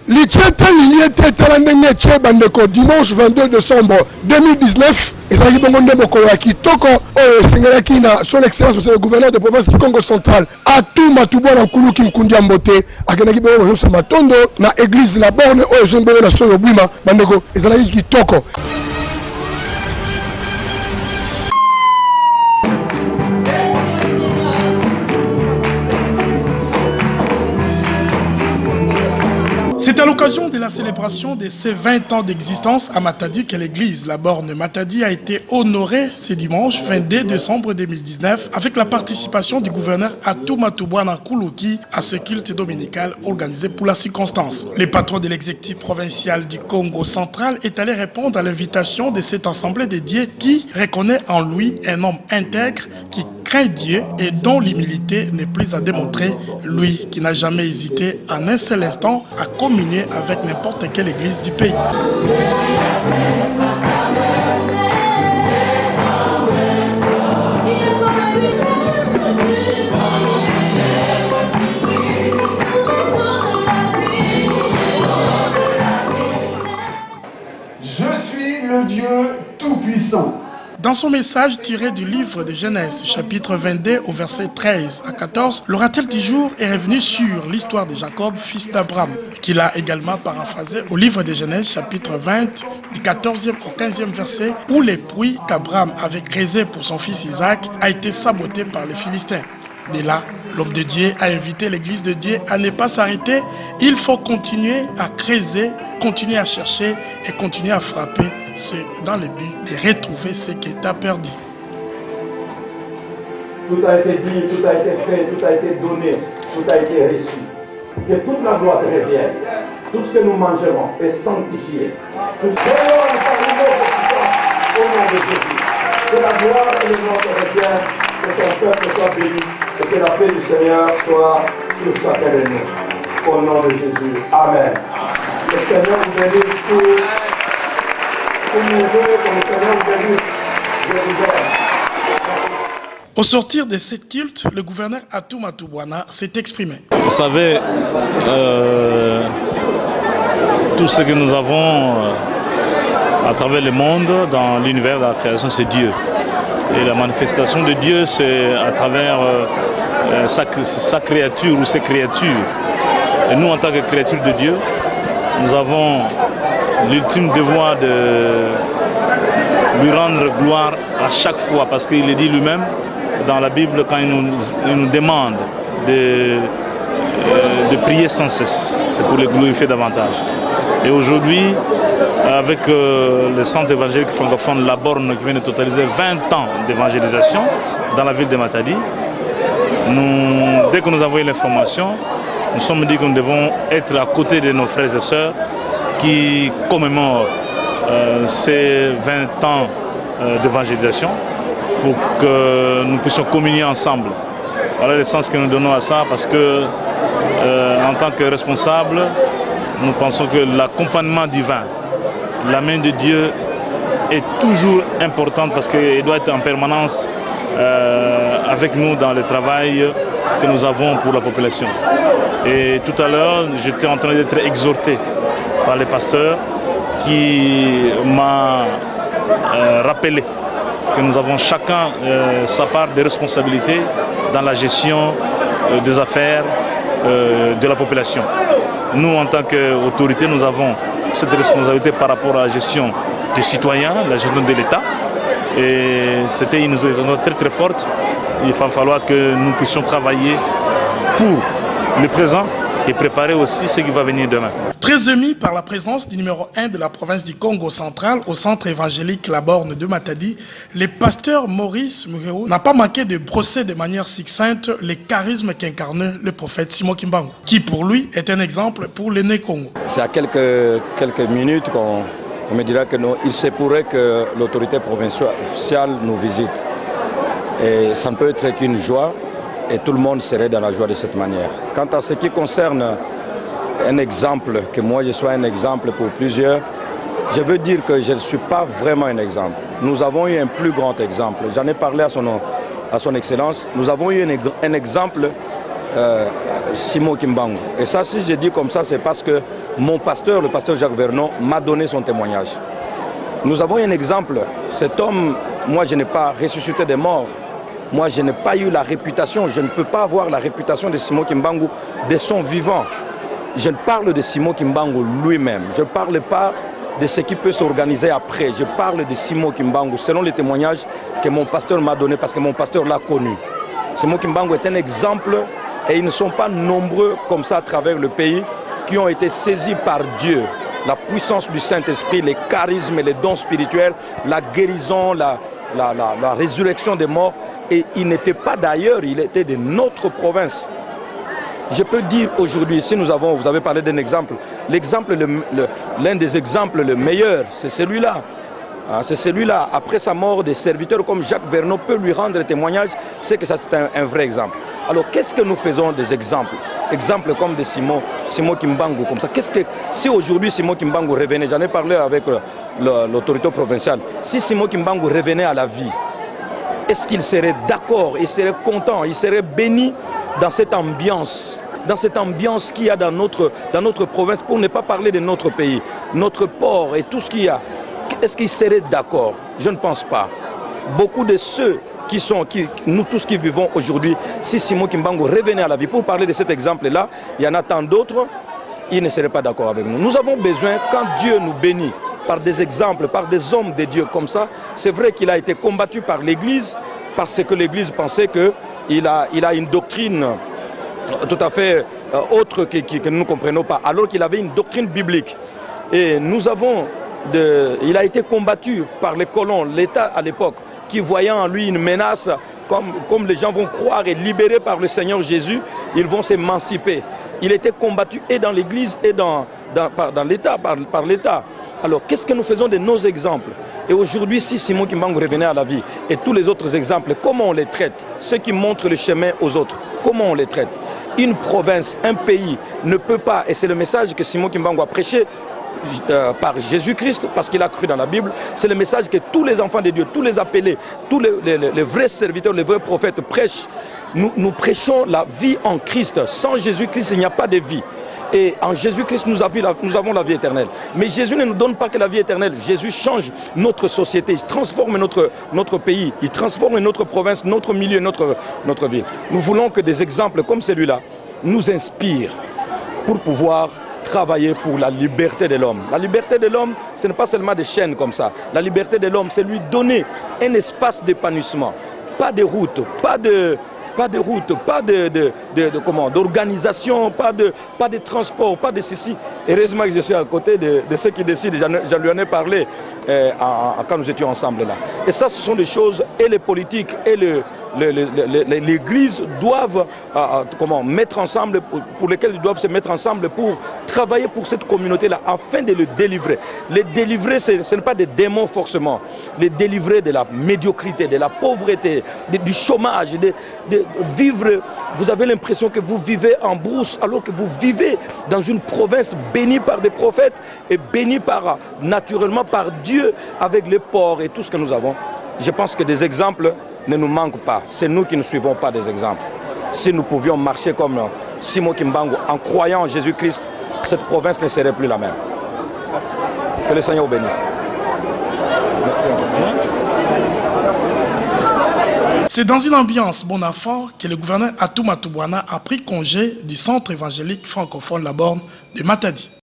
L'Itchete l'Iliete Talanenye Bandeko dimanche 22 décembre 2019. Ezalaki bongo nde mokolo ya kitoko oyo esengelaki na son excellence monsieur le gouverneur de province du Congo central Atou Matubwana Nkuluki Nkundi Mbote akendaki bongo koyosa matondo na église la borne oyo ezongi na solo bwima bandeko ezalaki kitoko. C'est à l'occasion de la célébration de ses 20 ans d'existence à Matadi que l'église La Borne Matadi a été honorée ce dimanche 22 décembre 2019 avec la participation du gouverneur Atou Matubwana Nkuluki à ce culte dominical organisé pour la circonstance. Le patron de l'exécutif provincial du Congo central est allé répondre à l'invitation de cette assemblée de Dieu qui reconnaît en lui un homme intègre qui craint Dieu et dont l'humilité n'est plus à démontrer, lui qui n'a jamais hésité en un seul instant à communier avec n'importe quelle église du pays. Je suis le Dieu Tout-Puissant. Dans son message tiré du livre de Genèse, chapitre 22, au verset 13 à 14, l'orateur du jour est revenu sur l'histoire de Jacob, fils d'Abraham, qu'il a également paraphrasé au livre de Genèse, chapitre 20, du 14e au 15e verset, où les puits qu'Abraham avait creusés pour son fils Isaac a été saboté par les Philistins. De là, l'homme de Dieu a invité l'église de Dieu à ne pas s'arrêter. Il faut continuer à creuser, continuer à chercher et continuer à frapper dans le but de retrouver ce qui est perdu. Tout a été dit, tout a été fait, tout a été donné, tout a été reçu. Que toute la gloire te revienne. Tout ce que nous mangerons est sanctifié. Tout ce que au nom de Jésus. Que la gloire et le nom te reviennent, que ton peuple soit béni et que la paix du Seigneur soit sur chacun de nous. Au nom de Jésus. Amen. Le Seigneur vous bénisse tous. Au sortir de cette culte, le gouverneur Atou Matubwana s'est exprimé. Vous savez, tout ce que nous avons à travers le monde, dans l'univers de la création, c'est Dieu. Et la manifestation de Dieu, c'est à travers sa créature ou ses créatures. Et nous, en tant que créatures de Dieu, nous avons l'ultime devoir de lui rendre gloire à chaque fois, parce qu'il est dit lui-même dans la Bible quand il nous demande de prier sans cesse. C'est pour le glorifier davantage. Et aujourd'hui, avec le centre évangélique francophone La Borne qui vient de totaliser 20 ans d'évangélisation dans la ville de Matadi, dès que nous avons eu l'information, nous sommes dit que nous devons être à côté de nos frères et sœurs qui commémorent ces 20 ans d'évangélisation pour que nous puissions communier ensemble. Voilà le sens que nous donnons à ça, parce que en tant que responsables, nous pensons que l'accompagnement divin, la main de Dieu est toujours importante, parce qu'elle doit être en permanence avec nous dans le travail que nous avons pour la population. Et tout à l'heure, j'étais en train d'être exhorté par les pasteurs qui m'a rappelé que nous avons chacun sa part de responsabilité dans la gestion des affaires de la population. Nous, en tant qu'autorité, nous avons cette responsabilité par rapport à la gestion des citoyens, la gestion de l'État. Et c'était une zone très très forte. Il va falloir que nous puissions travailler pour le présent et préparer aussi ce qui va venir demain. Très ému par la présence du numéro 1 de la province du Congo central au centre évangélique La Borne de Matadi, le pasteur Maurice Muheo n'a pas manqué de brosser de manière succincte les charismes qu'incarnait le prophète Simon Kimbangu, qui pour lui est un exemple pour l'aîné Congo. C'est à quelques minutes qu'on me dira que il se pourrait que l'autorité provinciale nous visite. Et ça ne peut être qu'une joie. Et tout le monde serait dans la joie de cette manière. Quant à ce qui concerne un exemple, que moi je sois un exemple pour plusieurs, je veux dire que je ne suis pas vraiment un exemple. Nous avons eu un plus grand exemple. J'en ai parlé à son Excellence. Nous avons eu un exemple Simon Kimbangu. Et ça, si je dis comme ça, c'est parce que mon pasteur, le pasteur Jacques Vernon, m'a donné son témoignage. Nous avons un exemple. Cet homme, moi je n'ai pas ressuscité des morts. Moi je n'ai pas eu la réputation, je ne peux pas avoir la réputation de Simon Kimbangu de son vivant. Je parle de Simon Kimbangu lui-même. Je ne parle pas de ce qui peut s'organiser après. Je parle de Simon Kimbangu selon les témoignages que mon pasteur m'a donné parce que mon pasteur l'a connu. Simon Kimbangu est un exemple et ils ne sont pas nombreux comme ça à travers le pays qui ont été saisis par Dieu. La puissance du Saint-Esprit, les charismes, les dons spirituels, la guérison, la résurrection des morts. Et il n'était pas d'ailleurs, il était de notre province. Je peux dire aujourd'hui, si vous avez parlé d'un exemple, l'un des exemples le meilleur, c'est celui-là. C'est celui-là, après sa mort, des serviteurs comme Jacques Vernon peut lui rendre témoignage, c'est que ça c'est un vrai exemple. Alors qu'est-ce que nous faisons des exemples? Exemples comme de Simon Kimbangu, comme ça. Si aujourd'hui Simon Kimbangu revenait, j'en ai parlé avec l'autorité provinciale, si Simon Kimbangu revenait à la vie, est-ce qu'il serait d'accord, il serait content, il serait béni dans cette ambiance qu'il y a dans notre province, pour ne pas parler de notre pays, notre port et tout ce qu'il y a? Est-ce qu'ils seraient d'accord? Je ne pense pas. Beaucoup de ceux nous tous qui vivons aujourd'hui, si Simon Kimbangu revenait à la vie, pour parler de cet exemple-là, il y en a tant d'autres, ils ne seraient pas d'accord avec nous. Nous avons besoin, quand Dieu nous bénit, par des exemples, par des hommes de Dieu comme ça, c'est vrai qu'il a été combattu par l'Église, parce que l'Église pensait qu'il a une doctrine tout à fait autre que nous ne comprenons pas, alors qu'il avait une doctrine biblique. Et il a été combattu par les colons, l'État à l'époque, qui voyant en lui une menace, comme les gens vont croire et libérés par le Seigneur Jésus, ils vont s'émanciper. Il était combattu et dans l'Église et dans l'État, par l'État. Alors qu'est-ce que nous faisons de nos exemples? Et aujourd'hui, si Simon Kimbangu revenait à la vie, et tous les autres exemples, comment on les traite? Ceux qui montrent le chemin aux autres, comment on les traite? Une province, un pays ne peut pas, et c'est le message que Simon Kimbangu a prêché, par Jésus-Christ, parce qu'il a cru dans la Bible, c'est le message que tous les enfants de Dieu, tous les appelés, tous les vrais serviteurs, les vrais prophètes prêchent. Nous prêchons la vie en Christ. Sans Jésus-Christ, il n'y a pas de vie. Et en Jésus-Christ, nous avons la vie éternelle. Mais Jésus ne nous donne pas que la vie éternelle. Jésus change notre société, il transforme notre pays, il transforme notre province, notre milieu, notre ville. Nous voulons que des exemples comme celui-là nous inspirent pour pouvoir travailler pour la liberté de l'homme. La liberté de l'homme, ce n'est pas seulement des chaînes comme ça. La liberté de l'homme, c'est lui donner un espace d'épanouissement. Pas de route, pas d'organisation, pas de transport, pas de ceci. Heureusement que je suis à côté de ceux qui décident, j'en lui en ai parlé quand nous étions ensemble là. Et ça, ce sont des choses, et les politiques et l'Église doivent mettre ensemble, pour lesquelles ils doivent se mettre ensemble pour travailler pour cette communauté-là, afin de le délivrer. Les délivrer, ce n'est pas des démons forcément. Les délivrer de la médiocrité, de la pauvreté, du chômage, de vivre. Vous avez l'impression que vous vivez en brousse, alors que vous vivez dans une province bénie par des prophètes et bénie naturellement par Dieu, avec les ports et tout ce que nous avons. Je pense que des exemples ne nous manquent pas. C'est nous qui ne suivons pas des exemples. Si nous pouvions marcher comme Simon Kimbangu en croyant en Jésus-Christ, cette province ne serait plus la même. Que le Seigneur vous bénisse. Merci. C'est dans une ambiance bon enfant que le gouverneur Atou Matouboana a pris congé du centre évangélique francophone La Borne de Matadi.